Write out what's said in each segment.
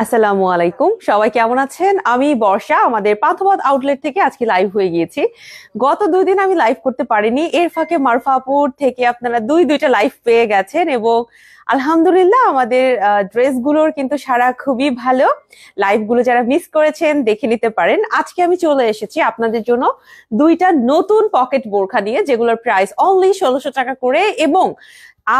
আসসালামু আলাইকুম, সবাই কেমন আছেন? আমি বর্ষা আমাদের পান্থপথ আউটলেট থেকে আজকে লাইভ হয়ে গিয়েছি। গত 2 দিন আমি লাইভ করতে পারিনি, এর ফাঁকে মারুফাপুর থেকে আপনারা দুইটা লাইভ পেয়ে গেছেন এবং আলহামদুলিল্লাহ আমাদের ড্রেসগুলোর কিন্তু সারা খুবই ভালো। লাইভগুলো যারা মিস করেছেন দেখে নিতে পারেন। আজকে আমি চলে এসেছি আপনাদের জন্য দুইটা নতুন পকেট বোরখা নিয়ে, যেগুলোর প্রাইস অনলি 1600 টাকা করে। এবং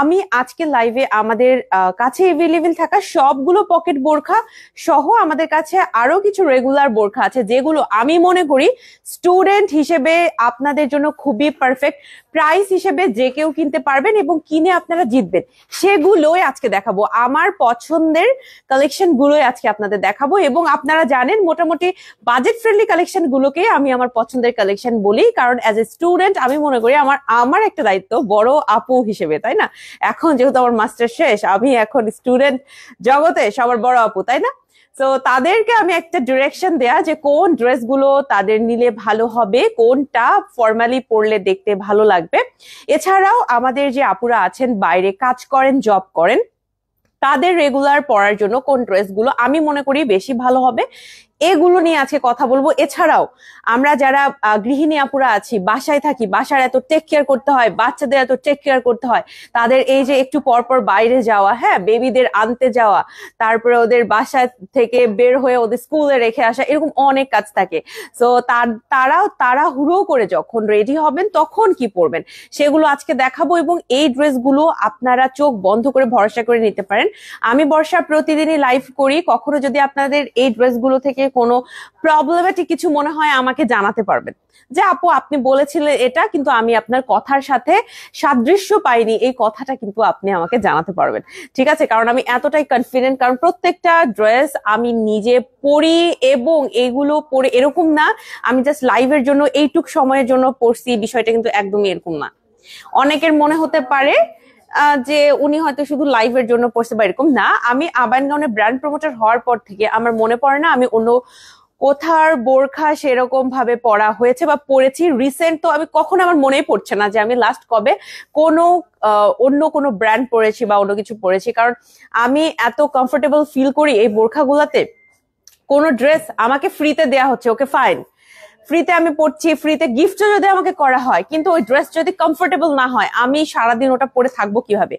আমি আজকে লাইভে আমাদের কাছে এভেলেবেল থাকা সবগুলো পকেট বোরখা সহ আমাদের কাছে আরো কিছু রেগুলার বোরখা আছে, যেগুলো আমি মনে করি স্টুডেন্ট হিসেবে আপনাদের জন্য খুবই পারফেক্ট। প্রাইস হিসেবে যে কেউ কিনতে পারবেন এবং কিনে আপনারা জিতবেন, সেগুলোই আজকে দেখাবো। আমার পছন্দের কালেকশন গুলোই আজকে আপনাদের দেখাবো। এবং আপনারা জানেন মোটামুটি বাজেট ফ্রেন্ডলি কালেকশন গুলোকে আমি আমার পছন্দের কালেকশন বলি, কারণ অ্যাজ এ স্টুডেন্ট আমি মনে করি আমার একটা দায়িত্ব বড় আপু হিসেবে, তাই না? এখন যেহেতু আমার মাস্টার শেষ, আমি এখন স্টুডেন্ট জগতে সবার বড় আপু, তাই না? তো তাদেরকে আমি একটা ডিরেকশন দেয়া যে কোন ড্রেসগুলো তাদের নিলে ভালো হবে, কোনটা ফর্মালি পরলে দেখতে ভালো লাগবে। এছাড়াও আমাদের যে আপুরা আছেন বাইরে কাজ করেন, জব করেন, তাদের রেগুলার পরার জন্য কোন ড্রেসগুলো আমি মনে করি বেশি ভালো হবে, এগুলো নিয়ে আজকে কথা বলবো। এছাড়াও আমরা যারা গৃহিণী আপুরা আছি, বাসায় থাকি, বাসার এত টেক কেয়ার করতে হয়, বাচ্চাদের এত টেক কেয়ার করতে হয়, তাদের এই যে একটু পরপর বাইরে যাওয়া, হ্যাঁ, বেবিদের আনতে যাওয়া, তারপরে ওদের বাসা থেকে বের হয়ে ওদের স্কুলে রেখে আসা, এরকম অনেক কাজ থাকে। তো তাড়াহুড়ো করে যখন রেডি হবেন তখন কি পরবেন সেগুলো আজকে দেখাবো। এবং এই ড্রেসগুলো আপনারা চোখ বন্ধ করে ভরসা করে নিতে পারেন। আমি বর্ষা প্রতিদিনই লাইভ করি, কখনো যদি আপনাদের এই ড্রেসগুলো থেকে কোনো প্রবলেমেটিক কিছু মনে হয় আমাকে জানাতে পারবেন যে আপু আপনি বলেছিলেন এটা, কিন্তু আমি আপনার কথার সাথে সাদৃশ্য পাইনি, এই কথাটা কিন্তু আপনি আমাকে জানাতে পারবেন। ঠিক আছে? কারণ আমি এতটাই কনফিডেন্ট, কারণ প্রত্যেকটা ড্রেস আমি নিজে পরি এবং এগুলো পরে এরকম না আমি জাস্ট লাইভের জন্য এইটুক সময়ের জন্য পরছি, বিষয়টা কিন্তু একদমই এরকম না। অনেকের মনে হতে পারে যে উনি হয়তো শুধু লাইভের জন্য পড়ছে বা এরকম না। আমি আবাইন গাউনের ব্র্যান্ড প্রমোটার হওয়ার পর থেকে আমার মনে পড়ে না আমি অন্য কোথার বোরখা সেরকম ভাবে পরা হয়েছে বা পরেছি রিসেন্ট। তো আমি কখনো আমার মনেই পড়ছে না যে আমি লাস্ট কবে কোনো অন্য কোনো ব্র্যান্ড পরেছি বা অন্য কিছু পরেছি, কারণ আমি এত কমফোর্টেবল ফিল করি এই বোরখাগুলাতে। কোনো ড্রেস আমাকে ফ্রিতে দেয়া হচ্ছে, ওকে ফাইন, ফ্রিতে আমি পড়ছি, ফ্রিতে গিফটও যদি আমাকে করা হয়, কিন্তু ওই ড্রেস যদি কমফোর্টেবল না হয় আমি সারাদিন ওটা পরে থাকবো কিভাবে?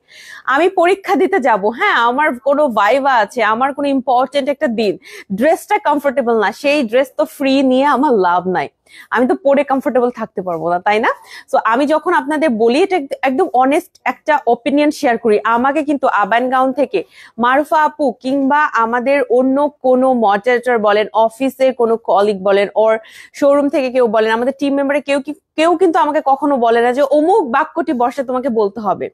আমি পরীক্ষা দিতে যাব, হ্যাঁ, আমার কোনো ভাইভা আছে, আমার কোনো ইম্পর্টেন্ট একটা দিন, ড্রেসটা কমফোর্টেবল না, সেই ড্রেস তো ফ্রি নিয়ে আমার লাভ নাই, আমি তো পরে কমফোর্টেবল থাকতে পারবো না, তাই না? তো আমি যখন আপনাদের বলি এটা একদম অনেস্ট একটা ওপিনিয়ন শেয়ার করি। আমাকে কিন্তু আবাইন গাউন থেকে মারুফা আপু কিংবা আমাদের অন্য কোনো মডারেটর বলেন, অফিসের কোনো কলিগ বলেন, ওর শোরুম থেকে কেউ বলেন, আমাদের টিম মেম্বারে কেউ কিন্তু আমাকে কখনো বলে না যে অমুক বাক্যটি বর্ষা তোমাকে বলতে হবে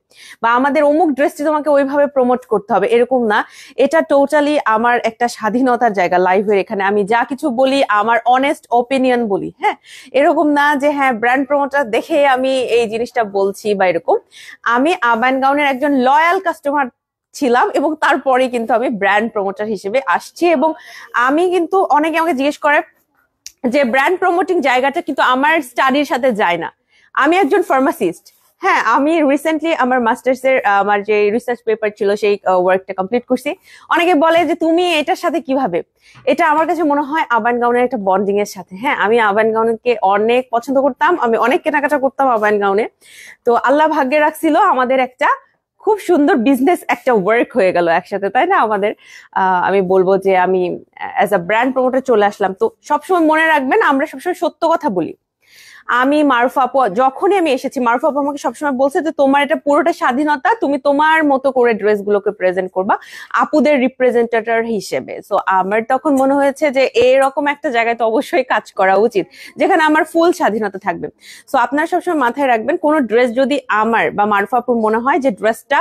বা আমাদের অমুক ড্রেসটি তোমাকে ওইভাবে প্রমোট করতে হবে, এরকম না। এটা টোটালি আমার একটা স্বাধীনতার জায়গা। লাইভের এখানে আমি যা কিছু বলি আমার অনেস্ট ওপিনিয়ন বলি, হ্যাঁ, এরকম না যে হ্যাঁ ব্র্যান্ড প্রমোটার দেখে আমি এই জিনিসটা বলছি বা এরকম। আমি আবাইন গাউনের একজন লয়াল কাস্টমার ছিলাম এবং তারপরে কিন্তু আমি ব্র্যান্ড প্রমোটার হিসেবে আসছি। এবং আমি কিন্তু অনেকে আমাকে জিজ্ঞেস করে যে ব্র্যান্ড প্রমোটিং জায়গাটা কিন্তু আমার স্টাডির সাথে যায় না। আমি একজন ফার্মাসিস্ট, হ্যাঁ, আমি রিসেন্টলি আমার মাস্টার্স এর আমার যে রিসার্চ পেপার ছিল সেই ওয়ার্কটা কমপ্লিট করছি। অনেকে বলে যে তুমি এটার সাথে কিভাবে, এটা আমার কাছে মনে হয় আবাইন গাউনের একটা বন্ডিং এর সাথে। হ্যাঁ, আমি আবাইন গাউনকে অনেক পছন্দ করতাম, আমি অনেক কেনাকাটা করতাম আবাইন গাউনে। তো আল্লাহ ভাগ্যে রাখছিল আমাদের একটা খুব সুন্দর বিজনেস একটা ওয়ার্ক হয়ে গেল একসাথে, তাই না? আমাদের আমি বলবো যে আমি অ্যাজ আ ব্র্যান্ড প্রমোটার চলে আসলাম। তো সবসময় মনে রাখবেন আমরা সবসময় সত্য কথা বলি। আমি মারুফা আপু যখনই আমি এসেছি, মারুফা আপু আমাকে সবসময় বলছে যে তোমার এটা পুরোটা স্বাধীনতা, তুমি তোমার মতো করে ড্রেস গুলোকে প্রেজেন্ট করবা আপুদের রিপ্রেজেন্টেটর হিসেবে। সো আমার তখন মনে হয়েছে যে এরকম একটা জায়গায় তো অবশ্যই কাজ করা উচিত যেখানে আমার ফুল স্বাধীনতা থাকবে। সো আপনারা সবসময় মাথায় রাখবেন কোন ড্রেস যদি আমার বা মারুফা আপুর মনে হয় যে ড্রেসটা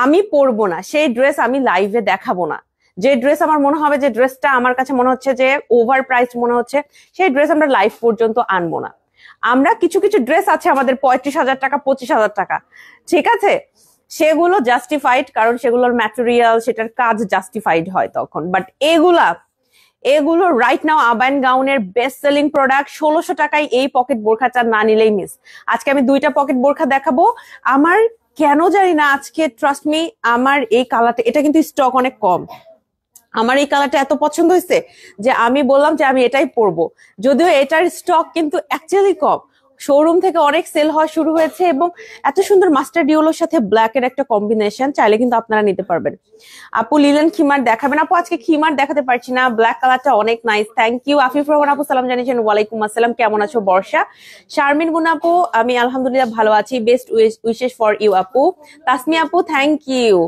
আমি পরবো না, সেই ড্রেস আমি লাইভে দেখাবো না। যে ড্রেস আমার মনে হবে যে ড্রেসটা আমার কাছে মনে হচ্ছে যে ওভার প্রাইস মনে হচ্ছে, সেই ড্রেস আমরা লাইভ পর্যন্ত আনবো না। আমরা কিছু কিছু ড্রেস আছে আমাদের 35,000 টাকা, 25,000 টাকা, ঠিক আছে, সেগুলো জাস্টিফাইড, কারণ সেগুলোর ম্যাটেরিয়াল, সেটার কাজ জাস্টিফাইড হয় তখন। বাট এগুলো রাইট নাও আবাইন গাউনের বেস্ট সেলিং প্রোডাক্ট। 1600 টাকায় এই পকেট বোরখাটা না নিলেই মিস। আজকে আমি দুইটা পকেট বোরখা দেখাবো। আমার কেন জানি না আজকে, ট্রাস্ট মি, আমার এই কালারটা, এটা কিন্তু স্টক অনেক কম, আমার এই কালারটা এত পছন্দ হয়েছে যে আমি বললাম যে আমি এটাই পরবো, যদিও এটার স্টক কিন্তু অ্যাকচুয়ালি কম। শোরুম থেকে অনেক সেল হওয়া শুরু হয়েছে এবং এত সুন্দর মাস্টার্ড ইয়েলোর সাথে ব্ল্যাক এর একটা কম্বিনেশন, চাইলে কিন্তু আপনারা নিতে পারবেন। আপু লিলেন খিমার দেখাবেন? আপু আজকে খিমার দেখাতে পারছি না, ব্ল্যাক কালারটা অনেক nice, thank you. Afif Rahman আপু সালাম জানিয়েছেন, ওয়ালাইকুম আসসালাম, কেমন আছো বর্ষা? শারমিন গুনা আপু আমি আলহামদুলিল্লাহ ভালো আছি, বেস্ট উইশেস ফর ইউ আপু। তাসমি আপু থ্যাংক ইউ।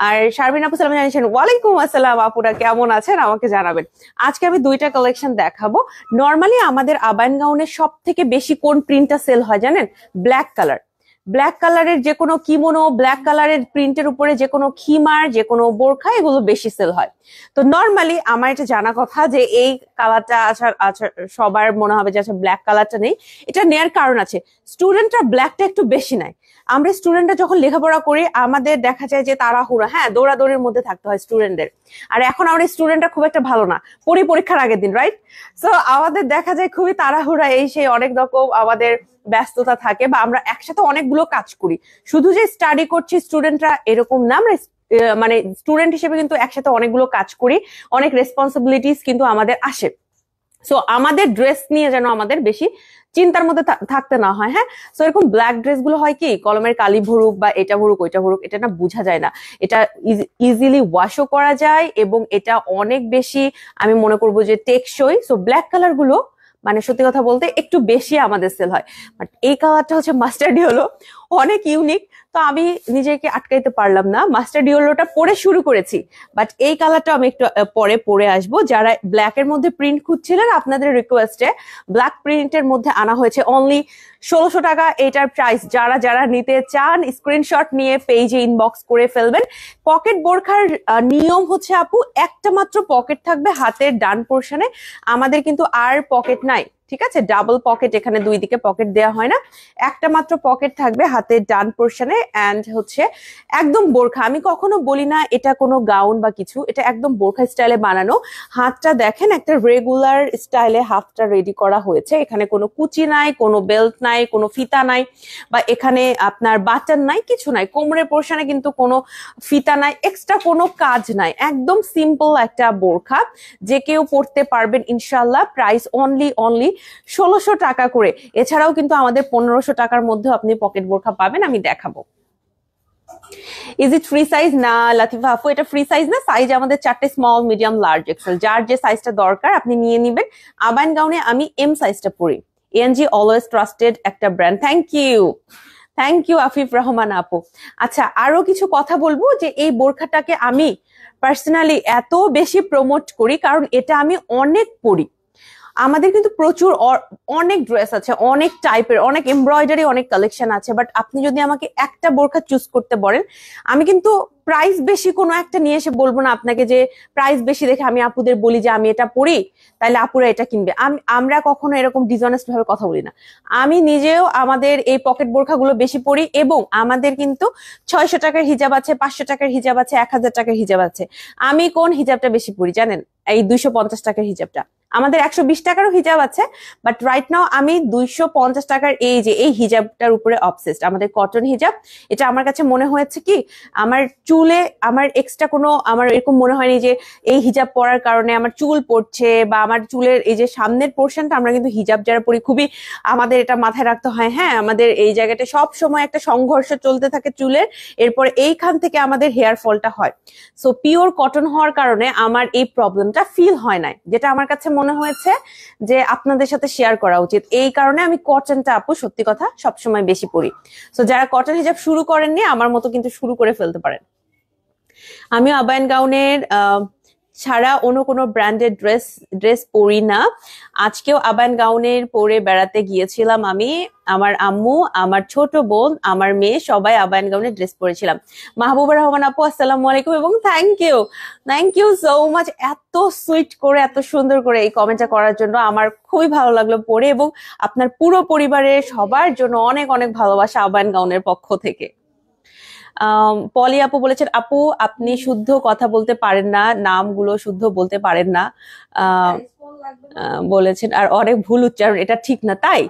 আর শারমিন আপু সালাম জানিয়েছেন, ওয়ালাইকুম আসসালাম, আপুরা কেমন আছেন আমাকে জানাবেন। আজকে আমি দুইটা কালেকশন দেখাবো। নর্মালি আমাদের আবায়ান গাউনের সব থেকে বেশি কোন প্রিন্টটা সেল হয় জানেন? Black colour. ব্ল্যাক কালারের যে কোনো কিমোনো, ব্ল্যাক কালারের প্রিন্টের উপরে যে কোনো খিমার, যে কোনো বোরখা, এগুলো বেশি সেল হয়। তো নর্মালি আমার এটা জানা কথা যে এই কালারটা আচ্ছা সবার মনে হবে যে আচ্ছা ব্ল্যাক কালারটা নেই, এটা নেয়ার কারণ আছে। স্টুডেন্টরা ব্ল্যাকটা একটু বেশি নেয়। আমরা স্টুডেন্টরা যখন লেখাপড়া করি আমাদের দেখা যায় যে তাড়াহুড়া, হ্যাঁ দৌড়াদৌড়ির মধ্যে থাকতে হয় স্টুডেন্টদের। আর এখন আমরা স্টুডেন্টরা খুব একটা ভালো না, পরীক্ষার আগের দিন, রাইট? সো আমাদের দেখা যায় খুবই তাড়াহুড়া, এই সেই অনেক রকম আমাদের ব্যস্ততা থাকে, বা আমরা একসাথে অনেকগুলো কাজ করি। শুধু যে স্টাডি করছি স্টুডেন্টরা এরকম না, আমরা মানে স্টুডেন্ট হিসেবে কিন্তু একসাথে অনেকগুলো কাজ করি, অনেক রেসপন্সিবিলিটিস কিন্তু আমাদের আসে। সো আমাদের ড্রেস নিয়ে যেন আমাদের বেশি চিন্তার মধ্যে থাকতে না হয়। হ্যাঁ, সো এরকম ব্ল্যাক ড্রেস গুলো হয় কি, কলমের কালি ভরুক বা এটা ভরুক ওইটা ভরুক, এটা না বোঝা যায় না। এটা ইজিলি ওয়াশও করা যায় এবং এটা অনেক বেশি আমি মনে করবো যে টেকসই। সো ব্ল্যাক কালার গুলো মানে সত্যি কথা বলতে একটু বেশি আমাদের সেল হয়। বাট এই কালারটা হচ্ছে মাস্টার্ড ইয়েলো, অনেক ইউনিক। তো আমি নিজেকে আটকাইতে পারলাম না, মাস্টার্ড ইয়েলোটা পরে শুরু করেছি। বাট এই কালারটা আমি একটু পরে পরে আসবো। যারা ব্ল্যাক এর মধ্যে প্রিন্ট খুঁজছিলেন আপনাদের রিকোয়েস্টে ব্ল্যাক প্রিন্টের মধ্যে আনা হয়েছে অনলি 1600 টাকা এটার প্রাইস। যারা যারা নিতে চান স্ক্রিনশট নিয়ে পেজে ইনবক্স করে ফেলবেন। পকেট বোরখার নিয়ম হচ্ছে আপু একটা মাত্র পকেট থাকবে হাতের ডান পোর্শনে, আমাদের কিন্তু আর পকেট নাই, ঠিক আছে? ডাবল পকেট, এখানে দুই দিকে পকেট দেওয়া হয় না, একটা মাত্র পকেট থাকবে হাতের ডান পোর্শনে। এন্ড হচ্ছে একদম বোরখা, আমি কখনো বলি না এটা কোনো গাউন বা কিছু, এটা একদম বোরখা স্টাইলে বানানো। হাতটা দেখেন একটা রেগুলার স্টাইলে হাতটা রেডি করা হয়েছে, এখানে কোনো কুচি নাই, কোনো বেল্ট নাই, কোনো ফিতা নাই, বা এখানে আপনার বাটন নাই, কিছু নাই। কোমরের পোর্শনে কিন্তু কোনো ফিতা নাই, এক্সট্রা কোনো কাজ নাই, একদম সিম্পল একটা বোরখা, যে কেউ পড়তে পারবেন ইনশাল্লাহ। প্রাইস অনলি 1600 টাকা করে। এছাড়াও কিন্তু আমাদের 1500 টাকার মধ্যে আপনি পকেট বোরখা পাবেন, আমি দেখাবো। Is it free size? না লাতিফা আপু, এটা ফ্রি সাইজ না, সাইজ আমাদের 4টে, স্মল, মিডিয়াম, লার্জ, এক্সেল, যার যে সাইজটা দরকার আপনি নিয়ে নিবেন। আবায়ান গাউনে আমি এম সাইজটা পরি। এএনজি অলওয়েজ ট্রাস্টেড একটা brand. Thank you Afif Rahman আপু। আচ্ছা আরো কিছু কথা বলবো যে এই বোরখাটাকে আমি পার্সোনালি এত বেশি প্রমোট করি কারণ এটা আমি অনেক পরি। আমাদের কিন্তু প্রচুর অনেক ড্রেস আছে, অনেক টাইপের, অনেক এমব্রয়ডারি, অনেক কালেকশন আছে। বাট আপনি যদি আমাকে একটা বোরখা চুজ করতে বলেন, আমি কিন্তু প্রাইস বেশি কোনো একটা নিয়ে এসে বলবো না আপনাকে যে প্রাইস বেশি দেখে আমি আপুদের বলি যে আমি এটা পরি তাহলে আপুরা এটা কিনবে। আমরা কখনো এরকম ডিসঅনেস্ট ভাবে কথা বলি না। আমি নিজেও আমাদের এই পকেট বোরখাগুলো বেশি পরি এবং আমাদের কিন্তু 600 টাকার হিজাব আছে, 500 টাকার হিজাব আছে, 1000 টাকার হিজাব আছে। আমি কোন হিজাবটা বেশি পরি জানেন? এই 250 টাকার হিজাবটা। আমাদের 120 টাকারও হিজাব আছে, বাট রাইট নাও আমি 250 টাকার এই হিজাবটার উপরে অবসেসড। আমাদের কটন হিজাব, এটা আমার কাছে মনে হয়েছে কি আমার চুলে আমার এক্সট্রা কোনো আমার এরকম মনে হয়নি যে এই হিজাব পরার কারণে আমার চুল পড়ছে, বা আমার চুলের এই যে সামনের পোর্শনটা, আমরা কিন্তু হিজাব যারা পরি খুবই আমাদের এটা মাথায় রাখতে হয়। হ্যাঁ, আমাদের এই জায়গাটা সব সময় একটা সংঘর্ষ চলতে থাকে চুলের, এরপর এইখান থেকে আমাদের হেয়ার ফলটা হয়। সো পিওর কটন হওয়ার কারণে আমার এই প্রবলেমটা ফিল হয় নাই, যেটা আমার কাছে মনে হয়েছে যে আপনাদের সাথে শেয়ার করা উচিত। এই কারণে আমি কটনটা আপু সত্যি কথা সবসময় বেশি পরি। সো যারা কটন হিজাব শুরু করেননি আমার মতো কিন্তু শুরু করে ফেলতে পারেন। আমি আবায়ান গাউনের ছাড়া অন্য কোনো ব্র্যান্ডেড ড্রেস পরি না। আজকেও আবায়ান গাউনের পরে বেড়াতে গিয়েছিলাম আমি, আমার আম্মু, আমার ছোট বোন, আমার মেয়ে সবাই আবায়ান গাউনের ড্রেস পরেছিলাম। মাহবুবা রহমান আপু আসসালামু আলাইকুম এবং থ্যাংক ইউ সো মাচ এত সুইট করে এত সুন্দর করে এই কমেন্টটা করার জন্য। আমার খুবই ভালো লাগলো পড়ে, এবং আপনার পুরো পরিবারের সবার জন্য অনেক অনেক ভালোবাসা আবায়ান গাউনের পক্ষ থেকে। পলি আপু বলেছেন আপু আপনি শুদ্ধ কথা বলতে পারেন না, নামগুলো শুদ্ধ বলতে পারেন না বলেছেন, আর অনেক ভুল উচ্চারণ, এটা ঠিক না। তাই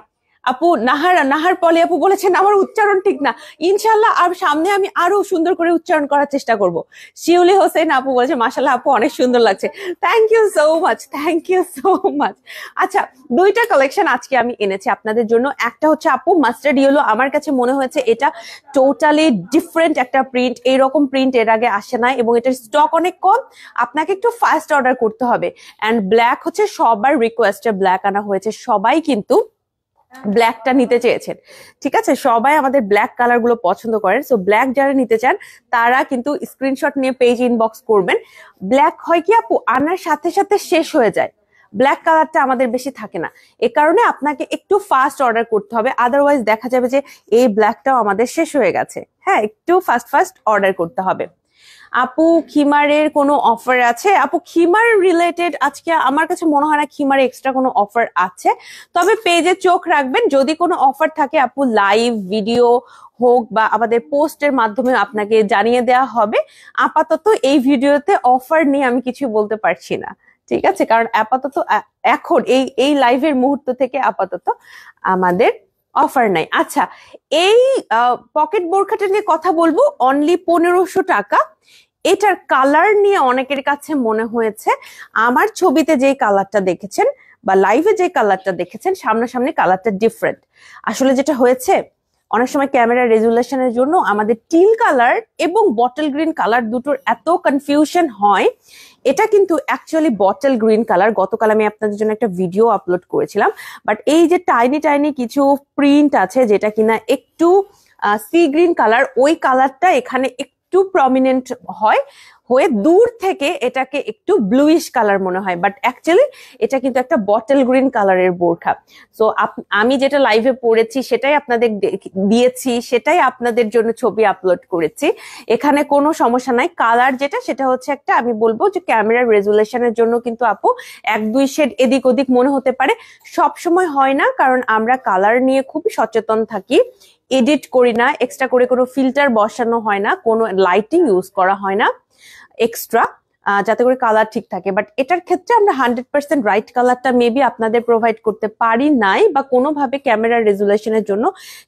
আপু নাহার নাহার পলি আপু বলেছেন আমার উচ্চারণ ঠিক না, ইনশাল্লাহ আর সামনে আমি আরো সুন্দর করে উচ্চারণ করার চেষ্টা করব। শিউলি হোসেন আপু বলেছে মাশাল্লাহ আপু অনেক সুন্দর লাগছে, thank you so much, thank you so much. আচ্ছা, দুইটা কালেকশন আজকে আমি এনেছি আপনাদের জন্য। একটা হচ্ছে আপু মাস্টার্ড ইয়েলো, আমার কাছে মনে হয়েছে এটা টোটালি ডিফারেন্ট একটা প্রিন্ট, এইরকম প্রিন্ট এর আগে আসে না এবং এটার স্টক অনেক কম, আপনাকে একটু ফাস্ট অর্ডার করতে হবে। অ্যান্ড ব্ল্যাক হচ্ছে সবার রিকোয়েস্টে ব্ল্যাক আনা হয়েছে, সবাই কিন্তু ব্ল্যাকটা নিতে চেয়েছেন, ঠিক আছে, সবাই আমাদের ব্ল্যাক কালার গুলো পছন্দ করেন। সো ব্ল্যাক যারা নিতে চান তারা কিন্তু স্ক্রিনশট নিয়ে পেজ ইনবক্স করবেন। ব্ল্যাক হয় কি আপু আনার সাথে সাথে শেষ হয়ে যায়, ব্ল্যাক কালারটা আমাদের বেশি থাকে না, এ কারণে আপনাকে একটু ফাস্ট অর্ডার করতে হবে, আদারওয়াইজ দেখা যাবে যে এই ব্ল্যাকটাও আমাদের শেষ হয়ে গেছে। হ্যাঁ, একটু ফাস্ট ফাস্ট অর্ডার করতে হবে। আপু খিমারের কোনো অফার আছে? আপু খিমার রিলেটেড আজকে আমার কাছে মনে হয় না খিমারে এক্সট্রা কোনো অফার আছে, তবে পেজে চোখ রাখবেন, যদি কোনো অফার থাকে আপু লাইভ ভিডিও হোক বা আমাদের পোস্টের মাধ্যমে আপনাকে জানিয়ে দেওয়া হবে। আপাতত এই ভিডিওতে অফার নিয়ে আমি কিছু বলতে পারছি না, ঠিক আছে, কারণ আপাতত এখন এই লাইভের মুহূর্ত থেকে আপাতত আমাদের অফার নাই। আচ্ছা, এই পকেট বোরখাটা নিয়ে কথা বলবো, অনলি 1500 টাকা। এটার কালার নিয়ে অনেকের কাছে মনে হয়েছে আমার ছবিতে যে কালারটা দেখেছেন বা লাইভে যে কালারটা দেখেছেন সামনাসামনি কালারটা ডিফারেন্ট। আসলে যেটা হয়েছে অনেক সময় ক্যামেরা রেজুলেশনের জন্য আমাদের টিল কালার এবং বটল গ্রিন কালার দুটোর এত কনফিউশন হয়, এটা কিন্তু অ্যাকচুয়ালি বটল গ্রিন কালার। গতকাল আমি আপনাদের জন্য একটা ভিডিও আপলোড করেছিলাম, বাট এই যে টাইনি টাইনি কিছু প্রিন্ট আছে যেটা কিনা একটু সি গ্রিন কালার, ওই কালারটা এখানে একটু প্রমিনেন্ট হয়, হয়ে দূর থেকে এটাকে একটু ব্লুইশ কালার মনে হয়, বাট অ্যাকচুয়ালি এটা কিন্তু একটা বটল গ্রিন কালারের বোরখা। সো আমি যেটা লাইভে পড়েছি সেটাই আপনাদের দিয়েছি, সেটাই আপনাদের জন্য ছবি আপলোড করেছি, এখানে কোনো সমস্যা নাই। কালার যেটা সেটা হচ্ছে একটা, আমি বলবো যে ক্যামেরার রেজুলেশনের জন্য কিন্তু আপু 1-2 শেড এদিক ওদিক মনে হতে পারে, সব সময় হয় না, কারণ আমরা কালার নিয়ে খুবই সচেতন থাকি, এডিট করি না, এক্সট্রা করে কোনো ফিল্টার বসানো হয় না, কোনো লাইটিং ইউজ করা হয় না এক্সট্রা, যাতে করে কালার ঠিক থাকে। বাট এটার ক্ষেত্রে আমরা 100% রাইট কালারটা মেবি আপনাদের প্রোভাইড করতে পারি নাই, বা কোনোভাবে ক্যামেরার রেজুলেশনের জন্য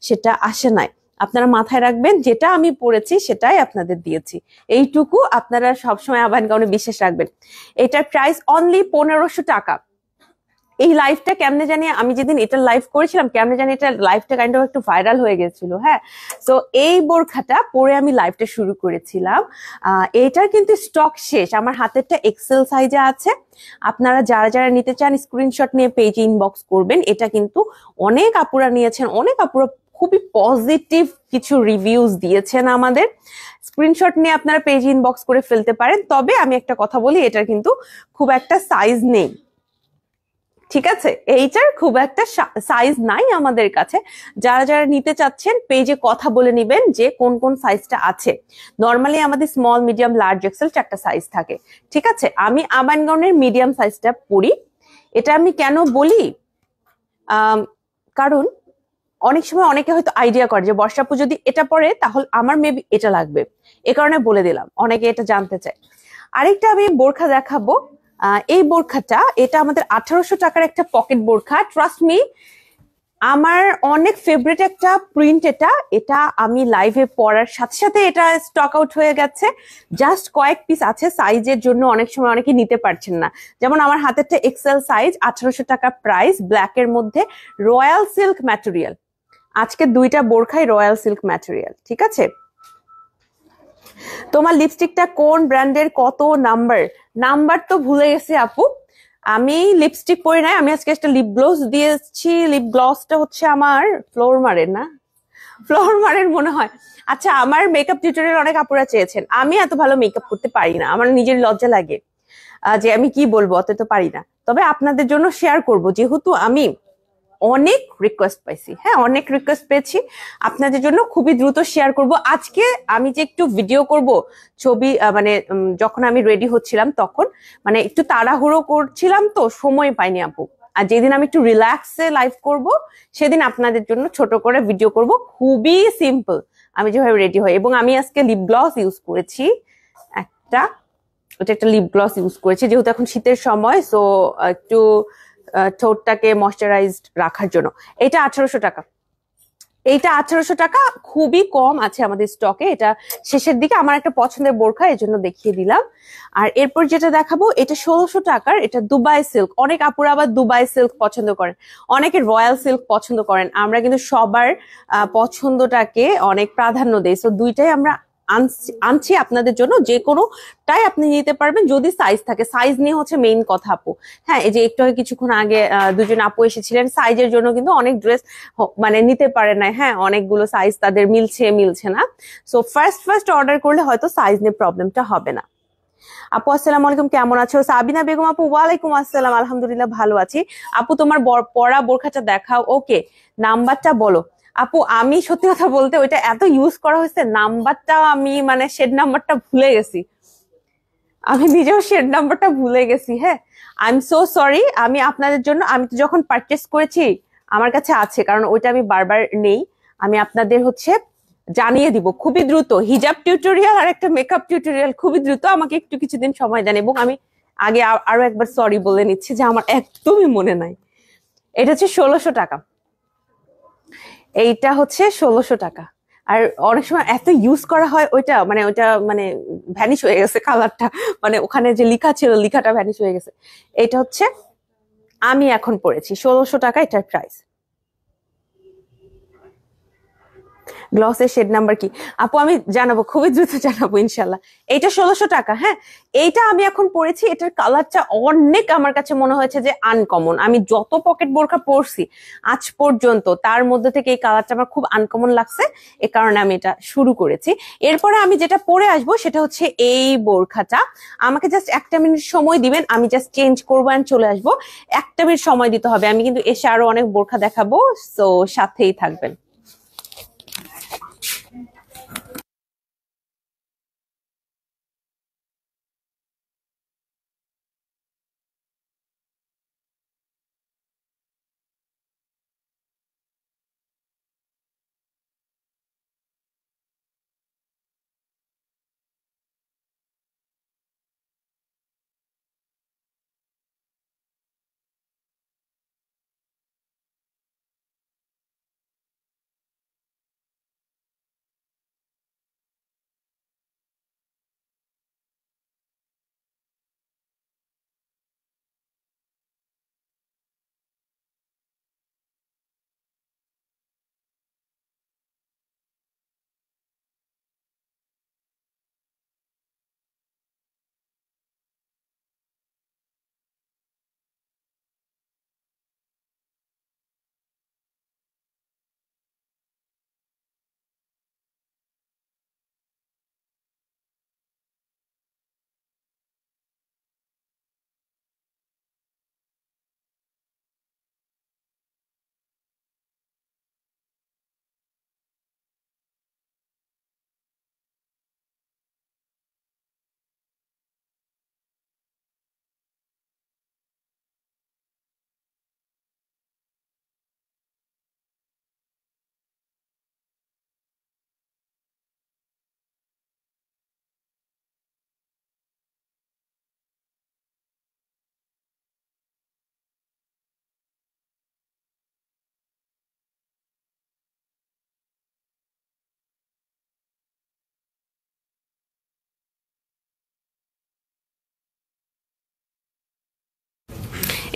সেটা আসে নাই। আপনারা মাথায় রাখবেন, যেটা আমি পড়েছি সেটাই আপনাদের দিয়েছি, এইটুকু আপনারা সবসময় আহ্বান গাউনে বিশ্বাস রাখবেন। এটার প্রাইস অনলি 1500 টাকা। এই লাইভটা কেমনে জানি, আমি যেদিন এটা লাইভ করেছিলাম কেমনে জানি এটা লাইভটা কাইন্ড অফ একটু ভাইরাল হয়ে গেছিল। হ্যাঁ, তো এই বোরখাটা পরে আমি লাইভটা শুরু করেছিলাম, এইটার কিন্তু স্টক শেষ, আমার হাতেরটা এক্সেল সাইজে আছে। আপনারা যারা যারা নিতে চান স্ক্রিনশট নিয়ে পেজে ইনবক্স করবেন। এটা কিন্তু অনেক আপুরা নিয়েছেন, অনেক আপুরা খুবই পজিটিভ কিছু রিভিউজ দিয়েছেন আমাদের। স্ক্রিনশট নিয়ে আপনারা পেজে ইনবক্স করে ফেলতে পারেন। তবে আমি একটা কথা বলি, এটার কিন্তু খুব একটা সাইজ নেই, ঠিক আছে, এইটার খুব একটা সাইজ নাই আমাদের কাছে। যারা যারা নিতে চাচ্ছেন পেজে কথা বলে নিবেন যে কোন কোন সাইজটা আছে। নর্মালি আমাদের স্মল মিডিয়াম লার্জ এক্সেল 4টা সাইজ থাকে, ঠিক আছে। আমি আমান গাউনের মিডিয়াম সাইজটা পরি। এটা আমি কেন বলি, কারণ অনেক সময় অনেকে হয়তো আইডিয়া করে যে বর্ষাপু যদি এটা পরে তাহলে আমার মেবি এটা লাগবে, এ কারণে বলে দিলাম, অনেকে এটা জানতে চায়। আরেকটা আমি বোরখা দেখাবো, এই বোরখাটা এটা আমাদের 1800 টাকার একটা পকেট বোরখা। ট্রাস্ট মি, আমার অনেক ফেভারিট একটা প্রিন্ট এটা। এটা আমি লাইভে পড়ার সাথে সাথে এটা স্টক আউট হয়ে গেছে, জাস্ট কয়েক পিস আছে, সাইজের জন্য অনেক সময় অনেকে নিতে পারছেন না। যেমন আমার হাতেরটা এক্সেল সাইজ, 1800 টাকা প্রাইস, ব্ল্যাকের মধ্যে রয়্যাল সিল্ক ম্যাটেরিয়াল। আজকে দুইটা বোরখাই রয়্যাল সিল্ক ম্যাটেরিয়াল, ঠিক আছে। তোমার লিপস্টিকটা কোন ব্র্যান্ডের, কত নাম্বার? নাম্বার তো ভুলে গেছি আপু, আমি লিপস্টিক পরি নাই, আমি আজকে একটা লিপ গ্লস দিয়েছি। লিপ গ্লসটা হচ্ছে আমার ফ্লোরমারের, না ফ্লোরমারের মনে হয়। আচ্ছা, আমার মেকআপ টিউটোরিয়াল অনেক আপুরা চেয়েছেন, আমি এত ভালো মেকআপ করতে পারি না, আমার নিজের লজ্জা লাগে যে আমি কি বলবো, অত তো পারি না। তবে আপনাদের জন্য শেয়ার করব, যেহেতু আমি অনেক রিকোয়েস্ট পাইছি, হ্যাঁ অনেক রিকোয়েস্ট পেয়েছি, আপনাদের জন্য খুবই দ্রুত শেয়ার করব। আজকে আমি যে একটু ভিডিও করব ছবি, মানে যখন আমি রেডি হচ্ছিলাম তখন মানে একটু তাড়াহুড়ো করছিলাম তো সময় পাইনি আপু। আর যেদিন আমি একটু রিল্যাক্সে লাইভ করব সেদিন আপনাদের জন্য ছোট করে ভিডিও করব, খুবই সিম্পল আমি যেভাবে রেডি হই। এবং আমি আজকে লিপ গ্লস ইউজ করেছি একটা, ওটা একটা লিপ গ্লস ইউজ করেছি, যেহেতু এখন শীতের সময়, সো একটু ঠোঁটটাকে ময়শ্চারাইজড রাখার জন্য। এটা 1800 টাকা। এইটা 1800 টাকা, খুবই কম আছে আমাদের স্টকে। এটা শেষের দিকে আমার একটা পছন্দের বোরখা, এই জন্য দেখিয়ে দিলাম। আর এরপর যেটা দেখাবো এটা 1600 টাকার, এটা দুবাই সিল্ক। অনেক আপুরা আবার দুবাই সিল্ক পছন্দ করেন, অনেকে রয়্যাল সিল্ক পছন্দ করেন। আমরা কিন্তু সবার পছন্দটাকে অনেক প্রাধান্য দেই, সো দুইটাই আমরা আনছি আপনাদের জন্য। যে কোনোটাই আপনি নিতে পারবেন যদি সাইজ থাকে। সাইজ নিয়ে হচ্ছে মেইন কথা আপু। হ্যাঁ, এই যে একটু আগে কিছুক্ষণ আগে দুজন আপু এসেছিলেন, সাইজের জন্য কিন্তু অনেক ড্রেস মানে নিতে পারে না। হ্যাঁ, অনেকগুলো সাইজ তাদের মিলছে না। সো ফার্স্ট অর্ডার করলে হয়তো সাইজ নিয়ে প্রবলেমটা হবে না। আপু আসসালামু আলাইকুম, কেমন আছো? সাবিনা বেগম আপু, ওয়ালাইকুম আসসালাম, আলহামদুলিল্লাহ ভালো আছি। আপু তোমার পরা বোরখাটা দেখাও। ওকে, নাম্বারটা বলো। আপু আমি সত্যি কথা বলতে ওইটা এত ইউজ করা হয়েছে, নাম্বারটা আমি মানে শেড নাম্বারটা ভুলে গেছি। আমি নিজেও শেড নাম্বারটা ভুলে গেছি। হ্যাঁ, আই এম সো সরি। আমি আপনাদের জন্য, আমি তো যখন পারচেস করেছি আমার কাছে আছে, কারণ ওইটা আমি বারবার নেই। আমি আপনাদের হচ্ছে জানিয়ে দিব খুবই দ্রুত। হিজাব টিউটোরিয়াল আর একটা মেকআপ টিউটোরিয়াল খুবই দ্রুত, আমাকে একটু কিছুদিন সময় দেন। এবং আমি আগে আরো একবার সরি বলে নিচ্ছি যে আমার একদমই মনে নাই। এটা হচ্ছে 1600 টাকা। এইটা হচ্ছে 1600 টাকা। আর অনেক সময় এত ইউজ করা হয় ওইটা মানে ভ্যানিশ হয়ে গেছে কালারটা, মানে ওখানে যে লেখা ছিল লেখাটা ভ্যানিশ হয়ে গেছে। এটা হচ্ছে আমি এখন পড়েছি 1600 টাকা এটার প্রাইস। গ্লসের শেড নাম্বার কি আপু? আমি জানাবো, খুবই দ্রুত জানাবো ইনশাল্লাহ। এইটা 1600 টাকা। হ্যাঁ, এইটা আমি এখন পরেছি, এটার কালারটা অনেক আমার কাছে মনে হয়েছে যে আনকমন। আমি যত পকেট বোরখা পরছি আজ পর্যন্ত তার মধ্যে থেকে এই কালারটা আমার খুব আনকমন লাগছে, এ কারণে আমি এটা শুরু করেছি। এরপরে আমি যেটা পরে আসবো সেটা হচ্ছে এই বোরখাটা। আমাকে জাস্ট 1 মিনিট সময় দিবেন, আমি জাস্ট চেঞ্জ করবো এন্ড চলে আসবো। 1 মিনিট সময় দিতে হবে, আমি কিন্তু এসে আরো অনেক বোরখা দেখাবো, সো সাথেই থাকবেন।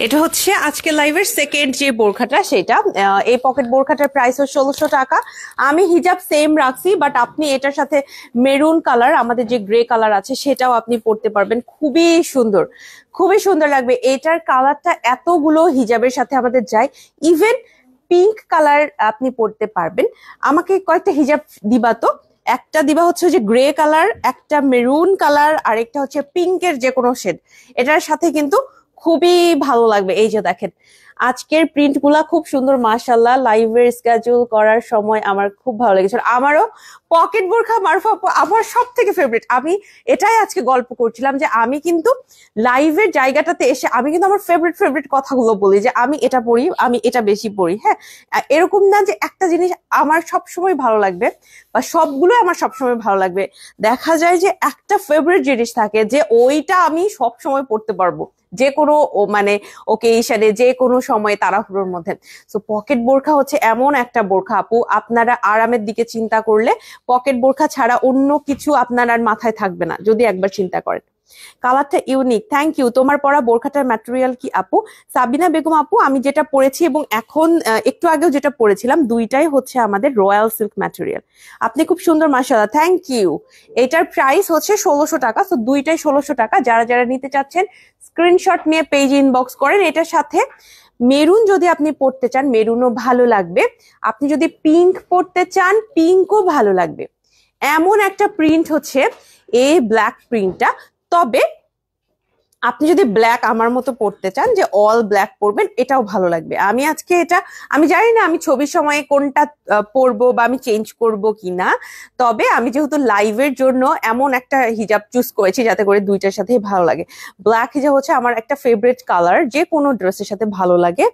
এটা হচ্ছে আজকে লাইভের সেকেন্ড যে বোরখাটা, সেটা এই পকেট বোরখাটার প্রাইস হচ্ছে 1600 টাকা। আমি হিজাব সেম রাখছি, বাট আপনি এটার সাথে মেরুন কালার, আমাদের যে গ্রে কালার আছে সেটাও আপনি পরতে পারবেন। খুবই সুন্দর, খুবই সুন্দর লাগবে। এটার কালারটা এতগুলো হিজাবের সাথে আমাদের যায়। ইভেন পিঙ্ক কালার আপনি পরতে পারবেন। আমাকে কয়েকটা হিজাব দিবা তো। একটা দিবা হচ্ছে যে গ্রে কালার, একটা মেরুন কালার, আর একটা হচ্ছে পিঙ্কের যে কোনো শেড। এটার সাথে কিন্তু খুবই ভালো লাগবে। এই যে দেখেন, আজকের প্রিন্ট গুলা খুব সুন্দর মাশাআল্লাহ। লাইভের স্কেজুল করার সময় আমার খুব ভালো লেগেছিল। আমারও পকেট বোরখা মারফা আপু আমার সব থেকে ফেভারিট। আমি এটাই আজকে গল্প করছিলাম যে আমি কিন্তু লাইভের জায়গাটাতে এসে আমি কিন্তু আমার ফেভারিট কথাগুলো বলি যে আমি এটা পড়ি, আমি এটা বেশি পড়ি। হ্যাঁ, এরকম না যে একটা জিনিস আমার সবসময় ভালো লাগবে বা সবগুলো আমার সবসময় ভালো লাগবে। দেখা যায় যে একটা ফেভারিট জিনিস থাকে যে ওইটা আমি সব সময় পড়তে পারবো, যে কোনো মানে ওকেশনে, যে কোনো সময় তাড়াহুড়োর মধ্যে। সো পকেট বোরখা হচ্ছে এমন একটা বোরখা আপু, আপনারা আরামের দিকে চিন্তা করলে পকেট বোরখা ছাড়া অন্য কিছু আপনার আর মাথায় থাকবে না যদি একবার চিন্তা করেন। কালারটা ইউনিক, থ্যাংক ইউ। তোমার পরা বোরখাটার ম্যাটেরিয়াল কি আপু? সাবিনা বেগম আপু, আমি যেটা পরেছি এবং এখন একটু আগেও যেটা পরেছিলাম দুইটাই হচ্ছে আমাদের রয়্যাল সিল্ক ম্যাটেরিয়াল। আপনি খুব সুন্দর মাশাআল্লাহ, থ্যাংক ইউ। এটার প্রাইস হচ্ছে 1600 টাকা। তো দুইটাই 1600 টাকা। যারা যারা নিতে চাচ্ছেন স্ক্রিনশট নিয়ে পেজ ইনবক্স করেন। এটার সাথে মেরুন যদি আপনি পড়তে চান মেরুনও ভালো লাগবে, আপনি যদি পিঙ্ক পড়তে চান পিঙ্কও ভালো লাগবে। এমন একটা প্রিন্ট হচ্ছে এই ব্ল্যাক প্রিন্টটা। তবে আপনি যদি ব্ল্যাক আমার মতো পড়তে চান যে অল ব্ল্যাক পরবেন, এটাও ভালো লাগবে। আমি আজকে এটা আমি জানি না আমি ছবির সময় কোনটা পরবো বা আমি চেঞ্জ করব কিনা, তবে আমি যেহেতু লাইভের জন্য এমন একটা হিজাব চুজ করেছি যাতে করে দুইটার সাথেই ভালো লাগে। ব্ল্যাক হিজাব হচ্ছে আমার একটা ফেভারিট কালার, যে কোনো ড্রেসের সাথে ভালো লাগে।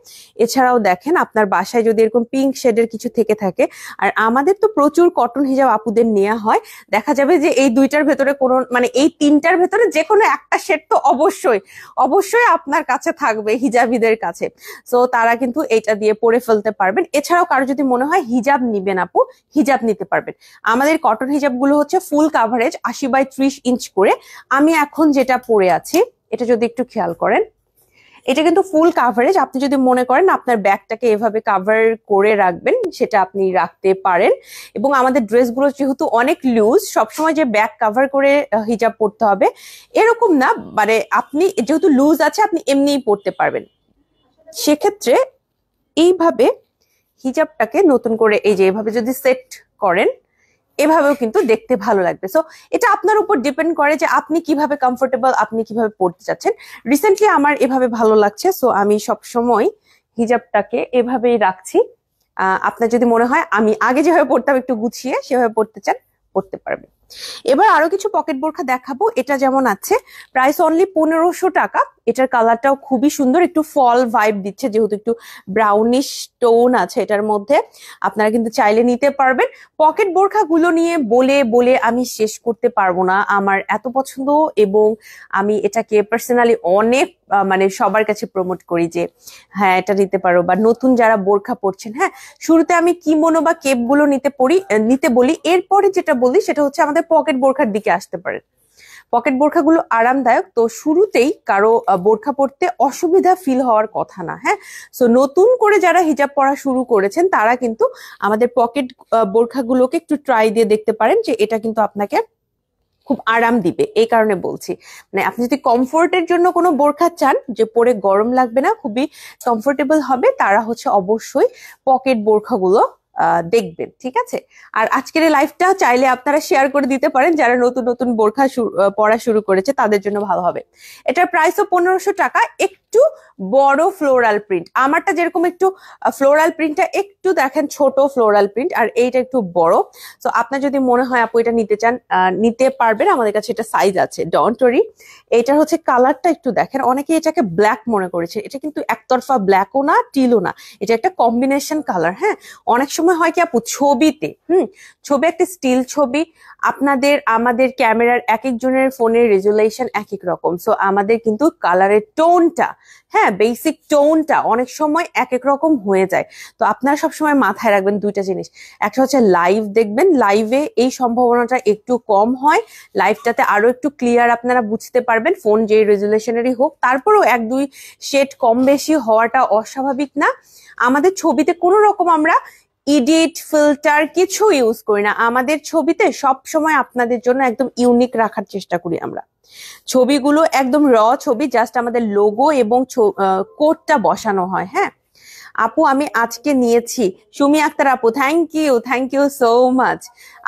এছাড়াও দেখেন আপনার বাসায় যদি এরকম পিঙ্ক শেডের কিছু থেকে থাকে, আর আমাদের তো প্রচুর কটন হিজাব আপুদের নেওয়া হয়, দেখা যাবে যে এই দুইটার ভেতরে কোনো মানে এই তিনটার ভেতরে যে কোনো একটা শেড তো অবশ্যই অবশ্যই আপনার কাছে থাকবে হিজাবিদের কাছে। সো তারা কিন্তু এটা দিয়ে পরে ফেলতে পারবেন। এছাড়াও কারো যদি মনে হয় হিজাব নিবেন আপু, হিজাব নিতে পারবেন। আমাদের কটন হিজাব গুলো হচ্ছে ফুল কাভারেজ 80/30 ইঞ্চ করে। আমি এখন যেটা পরে আছি এটা যদি একটু খেয়াল করেন, এটা কিন্তু ফুল কাভারেজ। আপনি যদি মনে করেন আপনার ব্যাগটাকে এভাবে কাভার করে রাখবেন, সেটা আপনি রাখতে পারেন। এবং আমাদের ড্রেসগুলো যেহেতু অনেক লুজ, সবসময় যে ব্যাগ কাভার করে হিজাব পরতে হবে এরকম না, মানে আপনি যেহেতু লুজ আছে আপনি এমনিই পরতে পারবেন। সেক্ষেত্রে এইভাবে হিজাবটাকে নতুন করে এই যে এভাবে যদি সেট করেন, এভাবেও কিন্তু দেখতে ভালো লাগবে। সো এটা আপনার উপর ডিপেন্ড করে যে আপনি কিভাবে কমফোর্টেবল, আপনি কিভাবে পড়তে চাচ্ছেন। রিসেন্টলি আমার এভাবে ভালো লাগছে, সো আমি সব সময় হিজাবটাকে এভাবেই রাখছি। আপনার যদি মনে হয় আমি আগে যেভাবে পড়তাম একটু গুছিয়ে সেভাবে পড়তে চান, পড়তে পারবেন। এবার আরো কিছু পকেট বোরখা দেখাবো। এটা যেমন আছে প্রাইস অনলি 1500 টাকা। এটার কালারটাও খুবই সুন্দর, একটু ফল ভাইব দিচ্ছে যেহেতু একটু ব্রাউনিশ টোন আছে এটার মধ্যে। আপনারা কিন্তু চাইলে নিতে পারবেন। পকেট বোরখা গুলো নিয়ে বলে বলে আমি শেষ করতে পারবো না, আমার এত পছন্দ এবং আমি এটাকে পার্সোনালি অনেক মানে সবার কাছে প্রমোট করি যে হ্যাঁ এটা নিতে পারো। বা নতুন যারা বোরখা পরছেন, হ্যাঁ শুরুতে আমি কিমোনো বা কেপ গুলো নিতে বলি, এরপরে যেটা বলি সেটা হচ্ছে আমাদের পকেট বোরখার দিকে আসতে পারে। পকেট বোরখাগুলো আরামদায়ক, তো শুরুতেই কারো বোরখা পরতে অসুবিধা ফিল হওয়ার কথা না। হ্যাঁ, সো নতুন করে যারা হিজাব পরা শুরু করেছেন তারা কিন্তু আমাদের পকেট বোরখাগুলোকে একটু ট্রাই দিয়ে দেখতে পারেন যে এটা কিন্তু আপনাকে খুব আরাম দিবে। এই কারণে বলছি, মানে আপনি যদি কমফোর্টের জন্য কোনো বোরখা চান যে পরে গরম লাগবে না, খুবই কমফোর্টেবল হবে, তারা হচ্ছে অবশ্যই পকেট বোরখাগুলো দেখবেন। ঠিক আছে, আর আজকের এই লাইভটা চাইলে আপনারা শেয়ার করে দিতে পারেন যারা নতুন নতুন বোরখা পরা শুরু করেছে তাদের জন্য ভালো হবে। এটার প্রাইসও 1500 টাকা। একটু বড় ফ্লোরাল প্রিন্ট, আমারটা যেরকম একটু ফ্লোরাল প্রিন্টটা একটু দেখেন ছোট ফ্লোরাল প্রিন্ট, আর এইটা একটু বড়। তো আপনার যদি মনে হয় আপু এটা নিতে চান নিতে পারবেন, আমাদের কাছে এটা সাইজ আছে, ডোন্ট ওয়ারি। এটার হচ্ছে কালারটা একটু দেখেন, অনেকে এটাকে ব্ল্যাক মনে করেছে, এটা কিন্তু একতরফা ব্ল্যাকও না টিলও না, এটা একটা কম্বিনেশন কালার। হ্যাঁ, অনেক সময় হয় কি আপু ছবিতে ছবি একটা স্টিল ছবি, আমাদের ক্যামেরার এক একজনের ফোনের রেজুলেশন এক এক রকম। সো আমাদের কিন্তু কালারের টোনটা, হ্যাঁ বেসিক টোনটা অনেক সময় এক এক রকম হয়ে যায়। তো আপনারা সবসময় মাথায় রাখবেন দুইটা জিনিস, একটা হচ্ছে লাইভ দেখবেন, লাইভে এই সম্ভাবনাটা একটু কম হয়, লাইভটাতে আরো একটু ক্লিয়ার আপনারা বুঝতে পারবেন, ফোন যে রেজুলেশনেরই হোক। তারপরেও 1-2 শেড কম বেশি হওয়াটা অস্বাভাবিক না। আমাদের ছবিতে কোনো রকম আমরা এডিট ফিল্টার কিছু ইউজ করি না, আমাদের ছবিতে সব সময় আপনাদের জন্য একদম ইউনিক রাখার চেষ্টা করি আমরা। ছবিগুলো একদম র ছবি, জাস্ট আমাদের লোগো এবং কোডটা বসানো হয়। হ্যাঁ আপু, আমি আজকে নিয়েছি। সুমি আক্তার আপু, থ্যাংক ইউ সো মাচ।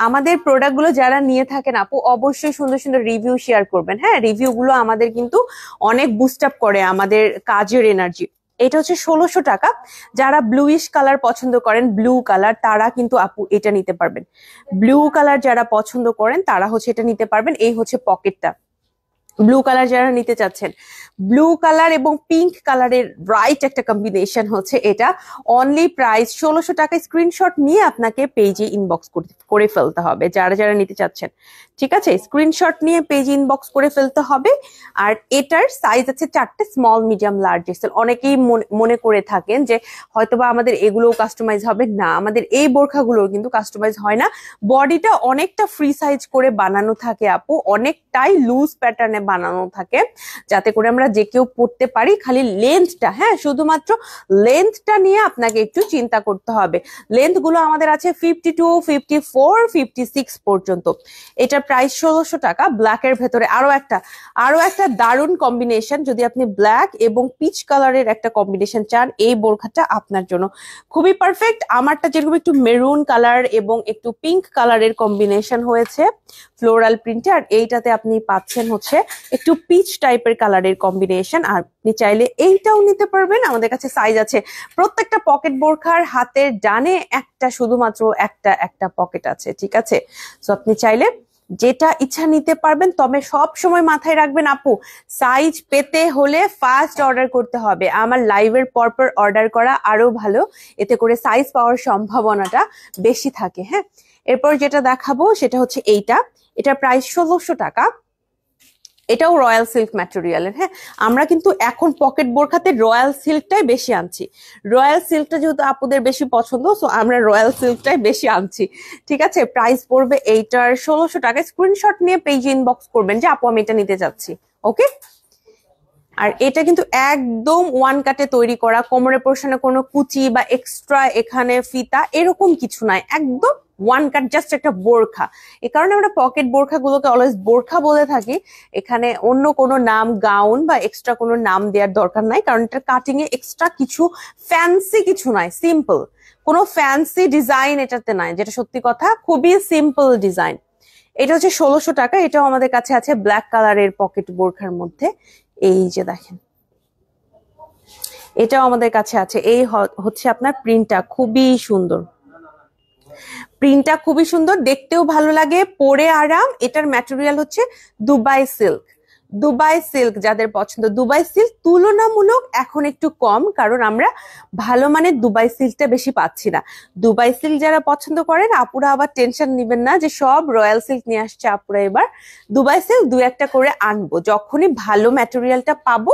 আমাদের প্রোডাক্ট গুলো যারা নিয়ে থাকেন আপু অবশ্যই সুন্দর সুন্দর রিভিউ শেয়ার করবেন। হ্যাঁ, রিভিউ গুলো আমাদের কিন্তু অনেক বুস্ট আপ করে আমাদের কাজের এনার্জি। এটা হচ্ছে 1600 টাকা। যারা ব্লুইশ কালার পছন্দ করেন, ব্লু কালার, তারা কিন্তু আপু এটা নিতে পারবেন। ব্লু কালার যারা পছন্দ করেন তারা হচ্ছে এটা নিতে পারবেন। এই হচ্ছে পকেটটা। ব্লু কালার যারা নিতে চাচ্ছেন, ব্লু কালার এবং পিঙ্ক কালারের রাইট একটা কম্বিনেশন হচ্ছে এটা। অনলি প্রাইস 1600 টাকা। স্ক্রিনশট নিয়ে আপনাকে পেজে ইনবক্স করে ফেলতে হবে যারা যারা নিতে চাচ্ছেন। ঠিক আছে, স্ক্রিনশট নিয়ে পেজে ইনবক্স করে ফেলতে হবে। আর এটার সাইজ আছে 4টে, স্মল, মিডিয়াম, লার্জ, এক্সেল। অনেকেই মনে করে থাকেন যে হয়তোবা আমাদের এগুলোও কাস্টমাইজ হবে। না, আমাদের এই বোরখাগুলোর কিন্তু কাস্টমাইজ হয় না। বডিটা অনেকটা ফ্রি সাইজ করে বানানো থাকে আপু, অনেকটাই লুজ প্যাটার্নে বানানো থাকে, যাতে করে আমরা যে কেউ পড়তে পারি। খালি লেন্থটা, হ্যাঁ, শুধুমাত্র লেন্থটা নিয়ে আপনাকে একটু চিন্তা করতে হবে। লেন্থ গুলো আমাদের আছে 52, 54, 56 পর্যন্ত। এটার প্রাইস 1600 টাকা। ব্ল্যাকের ভেতরে আরো একটা দারুণ কম্বিনেশন। যদি আপনি ব্ল্যাক এবং পিচ কালারের একটা কম্বিনেশন চান, এই বোরখাটা আপনার জন্য খুবই পারফেক্ট। আমারটা যেরকম একটু মেরুন কালার এবং একটু পিঙ্ক কালারের কম্বিনেশন হয়েছে ফ্লোরাল প্রিন্টে, আর এইটাতে আপনি পাচ্ছেন হচ্ছে একটু পিচ টাইপের কালারের কম্বিনেশন। আর আপনি চাইলে এইটাও নিতে পারবেন। আমাদের কাছে সাইজ আছে। প্রত্যেকটা পকেট বোরখার হাতের ডানে শুধুমাত্র একটা পকেট আছে। ঠিক আছে, তো আপনি চাইলে যেটা ইচ্ছা নিতে পারবেন। তবে সব সময় মাথায় রাখবেন আপু, সাইজ পেতে হলে ফার্স্ট অর্ডার করতে হবে। আমার লাইভের পরপর অর্ডার করা আরো ভালো, এতে করে সাইজ পাওয়ার সম্ভাবনাটা বেশি থাকে। হ্যাঁ, এরপর যেটা দেখাবো সেটা হচ্ছে এটার প্রাইস 1600 টাকা। এটাও রয়্যাল সিল্ক ম্যাটেরিয়ালের। হ্যাঁ, আমরা কিন্তু এখন পকেট বোরখাতে রয়্যাল সিল্কটাই বেশি আনছি। রয়্যাল সিল্কটা যেহেতু আপুদের বেশি পছন্দ, সো আমরা রয়্যাল সিল্কটাই বেশি আনছি। ঠিক আছে, প্রাইস পড়বে এইটার 1600 টাকা। স্ক্রিনশট নিয়ে পেজে ইনবক্স করবেন যে আপু আমি এটা নিতে চাচ্ছি। ওকে, আর এটা কিন্তু একদম ওয়ান কাটে তৈরি করা। কোমরের পোর্শনে কোনো কুচি বা এক্সট্রা এখানে ফিতা এরকম কিছু নাই, একদম ওয়ান কাট, জাস্ট একটা বোরখা। এ কারণে আমরা পকেট বোরখা গুলোকে অলওয়েজ বোরখা বলে থাকি। এখানে অন্য কোনো নাম, গাউন বা এক্সট্রা কোনো নাম দেওয়ার দরকার নাই, কারণ এটা কাটিং এ এক্সট্রা কিছু ফ্যান্সি কিছু নাই, সিম্পল। কোনো ফ্যান্সি ডিজাইন এটাতে নাই, যেটা সত্যি কথা, খুবই সিম্পল ডিজাইন। এটা হচ্ছে 1600 টাকা। এটাও আমাদের কাছে আছে ব্ল্যাক কালারের পকেট বোরখার মধ্যে। এই যে দেখেন, এটাও আমাদের কাছে আছে। এই হচ্ছে আপনার প্রিন্টটা খুবই সুন্দর, প্রিন্টটা খুবই সুন্দর, দেখতেও ভালো লাগে, পরে আরাম। এটার ম্যাটেরিয়াল হচ্ছে দুবাই সিল্ক। দুবাই সিল্ক যাদের পছন্দ, দুবাই সিল্ক তুলনামূলক এখন একটু কম, কারণ আমরা ভালো মানের দুবাই সিল্কটা বেশি পাচ্ছি না। দুবাই সিল্ক যারা পছন্দ করেন আপুরা আবার টেনশন নিবেন না যে সব রয়্যাল সিল্ক নিয়ে আসছে আপুরা। এবার দুবাই সিল্ক দু একটা করে আনবো, যখনই ভালো ম্যাটেরিয়ালটা পাবো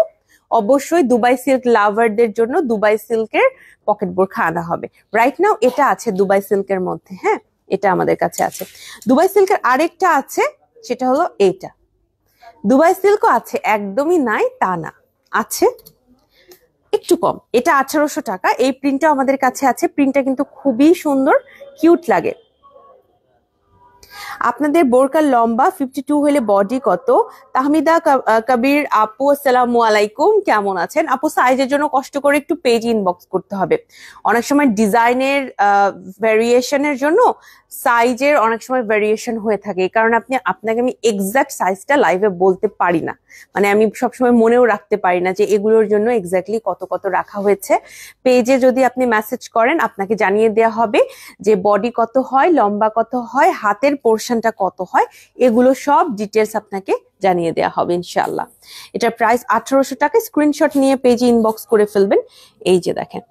অবশ্যই দুবাই সিল্ক লাভারদের জন্য দুবাই সিল্কের পকেট বোরখা আনা হবে। রাইট নাও এটা আছে দুবাই সিল্কের মধ্যে। হ্যাঁ, এটা আমাদের কাছে আছে। দুবাই সিল্কের আরেকটা আছে, সেটা হলো এইটা। দুবাই সিল্কও আছে, একদমই নাই তা না, আছে একটু কম। এটা 1800 টাকা। এই প্রিন্টটা আমাদের কাছে আছে। প্রিন্টটা কিন্তু খুবই সুন্দর, কিউট লাগে। আপনাদের বোরকার লম্বা 52 হলে বডি কত? তাহমিদা কবির আপু, আসসালামু আলাইকুম, কেমন আছেন আপু? সাইজের জন্য কষ্ট করে একটু পেজ ইনবক্স করতে হবে। অনেক সময় ডিজাইনের ভ্যারিয়েশনের জন্য সাইজের অনেক সময় ভ্যারিয়েশন হয়ে থাকে, এই কারণে আপনাকে আমি এক্সাক্ট সাইজটা লাইভে বলতে পারি না। মানে আমি সবসময় মনেও রাখতে পারি না যে এগুলোর জন্য এক্স্যাক্টলি কত কত রাখা হয়েছে। পেজে যদি আপনি মেসেজ করেন আপনাকে জানিয়ে দেওয়া হবে যে বডি কত হয়, লম্বা কত হয়, হাতের পোর্শনটা কত হয়, এগুলো সব ডিটেলস আপনাকে জানিয়ে দেওয়া হবে ইনশাআল্লাহ। এটার প্রাইস 1800 টাকা। স্ক্রিনশট নিয়ে পেজে ইনবক্স করে ফেলবেন। এই যে দেখেন,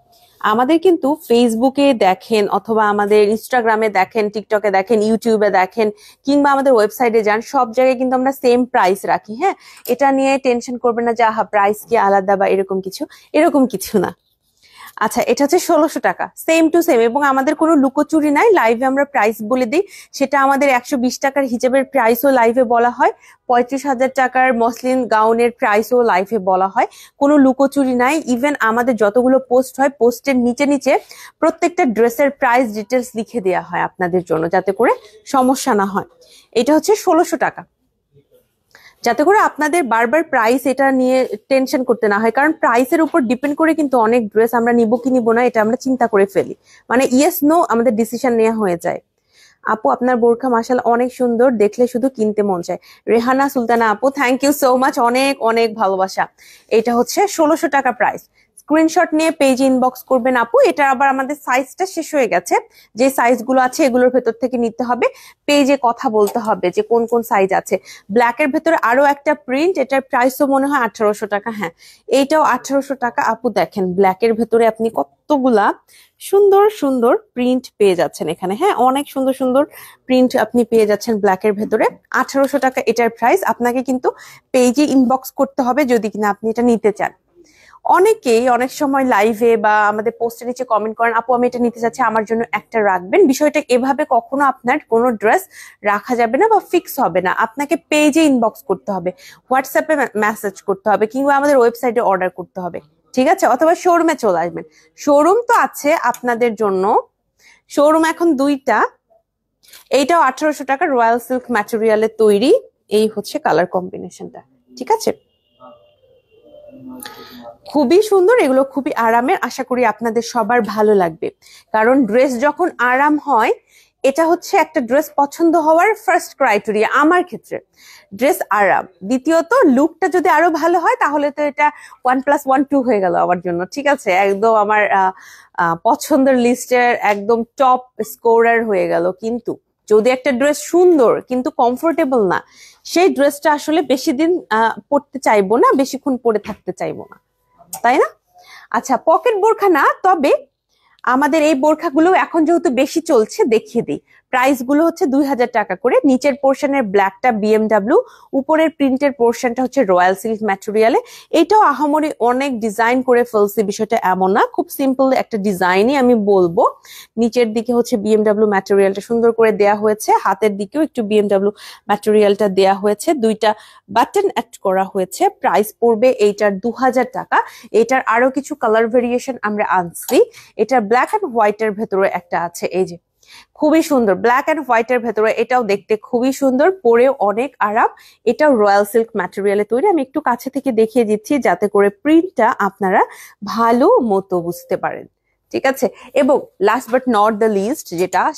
আমাদের কিন্তু ফেসবুকে দেখেন অথবা আমাদের ইনস্টাগ্রামে দেখেন, টিকটকে দেখেন, ইউটিউবে দেখেন, কিংবা আমাদের ওয়েবসাইটে যান, সব জায়গায় কিন্তু আমরা সেম প্রাইস রাখি। হ্যাঁ, এটা নিয়ে টেনশন করবেন না যে আহা প্রাইস কি আলাদা বা এরকম কিছু না। আচ্ছা, এটা হচ্ছে 1600 টাকা, সেম টু সেম। এবং আমাদের কোনো লুকোচুরি নাই, লাইভে আমরা প্রাইস বলে দিই। সেটা আমাদের 120 টাকার হিজাবের প্রাইসও লাইভে বলা হয়, 35,000 টাকার মসলিন গাউনের প্রাইসও লাইভে বলা হয়। কোনো লুকোচুরি নাই। ইভেন আমাদের যতগুলো পোস্ট হয়, পোস্টের নিচে নিচে প্রত্যেকটা ড্রেসের প্রাইস ডিটেলস লিখে দেওয়া হয় আপনাদের জন্য, যাতে করে সমস্যা না হয়। এটা হচ্ছে 1600 টাকা, যাতে করে আপনাদের বারবার প্রাইস এটা নিয়ে টেনশন করতে না হয়। কারণ প্রাইসের উপর ডিপেন্ড করে কিন্তু অনেক ড্রেস আমরা নিব কি নিব না এটা আমরা চিন্তা করে ফেলি, মানে ইয়েস নো আমাদের ডিসিশন নেওয়া হয়ে যায়। আপু আপনার বোরখা মাশাআল্লাহ অনেক সুন্দর, দেখলে শুধু কিনতে মন চায়। রেহানা সুলতানা আপু, থ্যাংক ইউ সো মাচ, অনেক অনেক ভালোবাসা। এটা হচ্ছে 1600 টাকা প্রাইস। স্ক্রিনশট নিয়ে পেজে ইনবক্স করবেন আপু। এটা আবার আমাদের সাইজটা শেষ হয়ে গেছে, যে সাইজগুলো আছে এগুলোর ভেতর থেকে নিতে হবে, পেজে কথা বলতে হবে যে কোন কোন সাইজ আছে। ব্ল্যাকের ভেতরে আরো একটা প্রিন্ট, এটার প্রাইসও মনে হয় 1800 টাকা। হ্যাঁ, এইটাও 1800 টাকা। আপু দেখেন ব্ল্যাকের ভেতরে আপনি কতগুলা সুন্দর সুন্দর প্রিন্ট পেয়ে যাচ্ছেন এখানে। হ্যাঁ, অনেক সুন্দর সুন্দর প্রিন্ট আপনি পেয়ে যাচ্ছেন ব্ল্যাকের ভেতরে। 1800 টাকা এটার প্রাইস। আপনাকে কিন্তু পেজে ইনবক্স করতে হবে যদি কিনা আপনি এটা নিতে চান। অনেকেই অনেক সময় লাইভে বা আমাদের পোস্টের নিচে কমেন্ট করেন, আপু আমি এটা নিতে চাচ্ছি, আমার জন্য একটা রাখবেন। বিষয়টা এভাবে কখনো আপনার কোনো ড্রেস রাখা যাবে না বা ফিক্স হবে না। আপনাকে পেজে ইনবক্স করতে হবে, হোয়াটসঅ্যাপে মেসেজ করতে হবে, কিংবা আমাদের ওয়েবসাইটে অর্ডার করতে হবে, ঠিক আছে? অথবা শোরুমে চলে আসবেন। শোরুম তো আছে আপনাদের জন্য, শোরুম এখন দুইটা। এইটাও 1800 টাকা, রয়্যাল সিল্ক ম্যাটেরিয়ালের তৈরি। এই হচ্ছে কালার কম্বিনেশনটা, ঠিক আছে? খুবই সুন্দর, এগুলো খুবই আরামের। আশা করি আপনাদের সবার ভালো লাগবে, কারণ ড্রেস যখন আরাম হয়, এটা হচ্ছে একটা ড্রেস পছন্দ হওয়ার ফার্স্ট ক্রাইটেরিয়া আমার ক্ষেত্রে। ড্রেস আরাম, দ্বিতীয়ত লুকটা যদি আরো ভালো হয় তাহলে তো এটা 1+1 2 হয়ে গেল আমার জন্য, ঠিক আছে? একদম আমার পছন্দের লিস্টের একদম টপ স্কোরার হয়ে গেল। কিন্তু যদি একটা ড্রেস সুন্দর কিন্তু কমফোর্টেবল না, সেই ড্রেসটা আসলে বেশি দিন পরতে চাইবো না, বেশিক্ষণ পরে থাকতে চাইবো না, তাই না? আচ্ছা, পকেট বোরখা না, তবে আমাদের এই বোরখাগুলো এখন যেহেতু বেশি চলছে দেখিয়ে দিই। প্রাইস গুলো হচ্ছে 2000 টাকা করে। নিচের পোর্শনের ব্ল্যাকটা বিএমডাব্লিউ, উপরের প্রিন্টের পোর্শনটা হচ্ছে রয়্যাল সিল্ক ম্যাটেরিয়ালে। এটাও আহামরি অনেক ডিজাইন করে ফেলছে, বিষয়টা এমন না, খুব সিম্পল একটা ডিজাইনই আমি বলবো। নিচের দিকে হচ্ছে বিএমডাব্লিউ ম্যাটেরিয়ালটা সুন্দর করে দেয়া হয়েছে, হাতের দিকেও একটু বিএমডাব্লিউ ম্যাটেরিয়ালটা দেয়া হয়েছে, দুইটা বাটন অ্যাড করা হয়েছে। প্রাইস পড়বে এইটার 2000 টাকা। এটার আরো কিছু কালার ভেরিয়েশন আমরা আনছি। এটা ব্ল্যাক এন্ড হোয়াইটের ভেতরে একটা আছে, এই যে খুবই সুন্দর ব্ল্যাক এন্ড হোয়াইটের ভেতরে, এটাও দেখতে খুবই সুন্দর, পরেও অনেক আরাম। এটাও রয়্যাল সিল্ক ম্যাটেরিয়ালে তৈরি। আমি একটু কাছে থেকে দেখিয়ে দিচ্ছি যাতে করে প্রিন্টটা আপনারা ভালো মতো বুঝতে পারেন, ঠিক আছে? এবং last but not the least,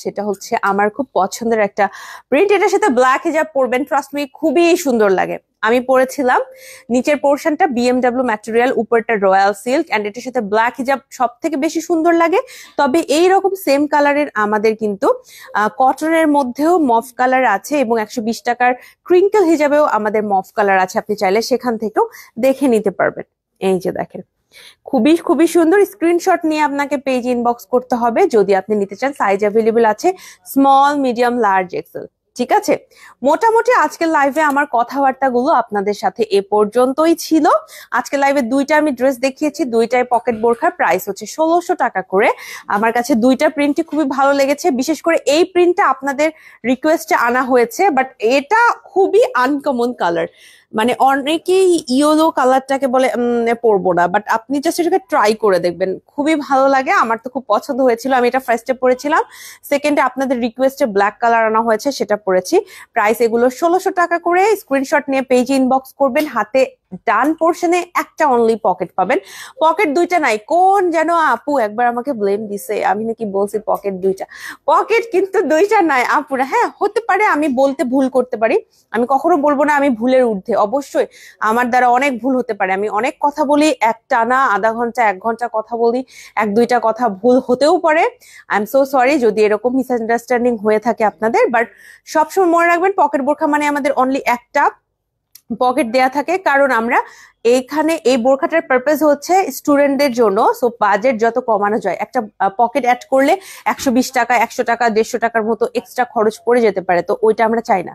সেটা হচ্ছে আমার খুব পছন্দের একটা প্রিন্ট। এটার সাথে ব্ল্যাক হিজাব পরবেন, ট্রাস্ট মি, খুবই সুন্দর লাগে। আমি পরেছিলাম, নিচের পোর্শনটা বিএমডাব্লিউ ম্যাটেরিয়াল, উপরটা রয়্যাল সিল্ক, এন্ড এটার সাথে ব্ল্যাক হিজাব সব থেকে বেশি সুন্দর লাগে। তবে এই রকম সেম কালারের আমাদের কিন্তু কটনের মধ্যেও মফ কালার আছে, এবং 120 টাকার ক্রিঙ্কেল হিজাবেও আমাদের মফ কালার আছে। আপনি চাইলে সেখান থেকেও দেখে নিতে পারবেন। এই যে দেখেন, খুবই খুবই সুন্দর। স্ক্রিনশট নিয়ে আপনাকে পেজ ইনবক্স করতে হবে যদি আপনি নিতে চান। সাইজ অ্যাভেলেবল আছে স্মল, মিডিয়াম, লার্জ, এক্সেল, ঠিক আছে? মোটামুটি আজকের লাইভে আমার কথাবার্তাগুলো আপনাদের সাথে এ পর্যন্তই ছিল। আজকে লাইভে দুইটা আমি ড্রেস দেখিয়েছি, দুইটাই পকেট বোরখার। প্রাইস হচ্ছে 1600 টাকা করে। আমার কাছে দুইটা প্রিন্টই খুবই ভালো লেগেছে, বিশেষ করে এই প্রিন্টটা আপনাদের রিকোয়েস্টে আনা হয়েছে, বাট এটা খুবই আনকমন কালার। মানে অনেকেই ইয়েলো কালারটাকে বলে পরবো না, বাট আপনি জাস্ট এটাকে ট্রাই করে দেখবেন, খুবই ভালো লাগে। আমার তো খুব পছন্দ হয়েছিল, আমি এটা ফার্স্টে পরেছিলাম, সেকেন্ডে আপনাদের রিকোয়েস্টে ব্ল্যাক কালার আনা হয়েছে, সেটা পরেছি। প্রাইস এগুলো 1600 টাকা করে। স্ক্রিনশট নিয়ে পেজে ইনবক্স করবেন। হাতে ডান পোর্শনে একটা অনলি পকেট পাবেন, পকেট দুইটা নাই। কোন যেন আপু একবার আমাকে ব্লেম দিছে, আমি নাকি বলছি পকেট দুইটা, পকেট কিন্তু দুইটা নাই আপুরা। হ্যাঁ, হতে পারে, আমি বলতে ভুল করতে পারি, আমি কখনো বলবো না আমি ভুলের ঊর্ধ্বে। অবশ্যই আমার দ্বারা অনেক ভুল হতে পারে, আমি অনেক কথা বলি, একটানা আধা ঘন্টা 1 ঘন্টা কথা বলি, 1-2টা কথা ভুল হতেও পারে। আই এম সো সরি যদি এরকম মিসআন্ডারস্ট্যান্ডিং হয়ে থাকে আপনাদের। বাট সবসময় মনে রাখবেন, পকেট বোরখা মানে আমাদের অনলি একটা পকেট দেয়া থাকে, কারণ আমরা এইখানে এই বোরখাটার পারপাস হচ্ছে স্টুডেন্টদের জন্য। সো বাজেট যত কমানো যায়, একটা পকেট অ্যাড করলে 120 টাকা, 100 টাকা, 150 টাকার মতো এক্সট্রা খরচ পড়ে যেতে পারে, তো ওইটা আমরা চাই না।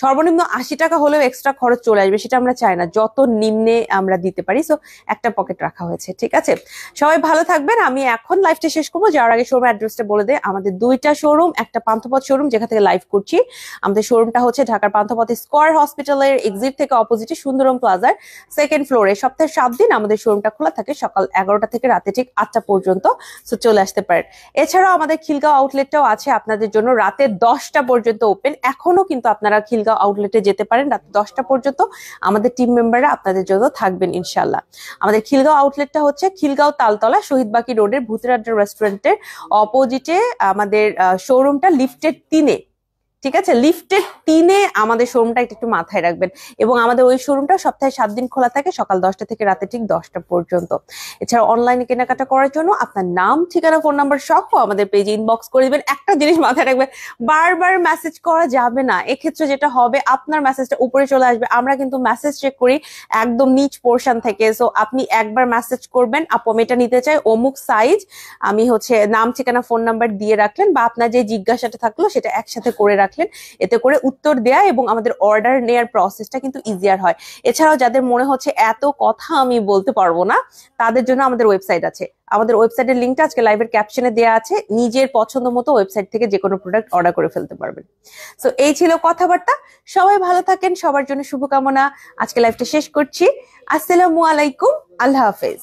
সর্বনিম্ন 80 টাকা হলেও এক্সট্রা খরচ চলে আসবে, সেটা আমরা চাই না, যত নিম্নে আমরা দিতে পারি। সো একটা পকেট রাখা হয়েছে, ঠিক আছে? সবাই ভালো থাকবেন। আমি এখন লাইভটা শেষ করবো, যাওয়ার আগে শোরুম অ্যাড্রেসটা বলে দেয়। আমাদের দুইটা শোরুম, একটা পান্থপথ শোরুম যেখান থেকে লাইভ করছি, আমাদের শোরুমটা হচ্ছে ঢাকার পান্থপথ স্কয়ার হসপিটালের এক্সিট থেকে অপোজিটে সুন্দরম প্লাজার সেকেন্ড ফ্লোরে। সপ্তাহে 7 দিন আমাদের শোরুমটা খোলা থাকে, সকাল 11টা থেকে রাতে ঠিক 8টা পর্যন্ত। সো চলে আসতে পারেন। এছাড়াও আমাদের খিলগাঁও আউটলেটটাও আছে আপনাদের জন্য, রাতে 10টা পর্যন্ত ওপেন। এখনো কিন্তু আপনারা খিলগাঁও আউটলেটে যেতে পারেন, রাতে 10টা পর্যন্ত আমাদের টিম মেম্বাররা আপনাদের জন্য থাকবেন ইনশাল্লাহ। আমাদের খিলগাঁও আউটলেটটা হচ্ছে খিলগাঁও তালতলা শহীদবাকি রোডের ভূতের আড্ডা রেস্টুরেন্টের অপোজিটে। আমাদের শোরুমটা লিফটের 3-এ, ঠিক আছে, লিফটেড 3-এ আমাদের শোরুমটা একটু মাথায় রাখবেন। এবং আমাদের ওই শোরুমটা সপ্তাহে 7 দিন খোলা থাকে, সকাল 10টা থেকে রাতে ঠিক 10টা পর্যন্ত। এছাড়া অনলাইনে কেনাকাটা করার জন্য আপনার নাম, ঠিকানা, ফোন নাম্বার সহ আমাদের পেজে ইনবক্স করে দিবেন। একটা জিনিস মাথায় রাখবেন, বারবার মেসেজ করা যাবে না। এক্ষেত্রে যেটা হবে, আপনার মেসেজটা উপরে চলে আসবে, আমরা কিন্তু মেসেজ চেক করি একদম নিচ পোর্শন থেকে। সো আপনি একবার মেসেজ করবেন, আপু আমি এটা নিতে চাই, অমুক সাইজ, আমি নাম, ঠিকানা, ফোন নাম্বার দিয়ে রাখলেন, বা আপনার যে জিজ্ঞাসাটা থাকলো সেটা একসাথে করে রাখলেন। এতে করে উত্তর দেয়া এবং আমাদের অর্ডার নেয়ার প্রসেসটা কিন্তু ইজিয়ার হয়। এছাড়াও যাদের মনে হচ্ছে এত কথা আমি বলতে পারবো না, তাদের জন্য আমাদের ওয়েবসাইট আছে। আমাদের ওয়েবসাইটের লিঙ্কটা আজকে লাইভের ক্যাপশনে দেওয়া আছে। নিজের পছন্দ মতো ওয়েবসাইট থেকে যে কোনো প্রোডাক্ট অর্ডার করে ফেলতে পারবেন। সো এই ছিল কথাবার্তা। সবাই ভালো থাকেন, সবার জন্য শুভকামনা। আজকে লাইভটা শেষ করছি। আসসালামু আলাইকুম, আল্লাহ হাফেজ।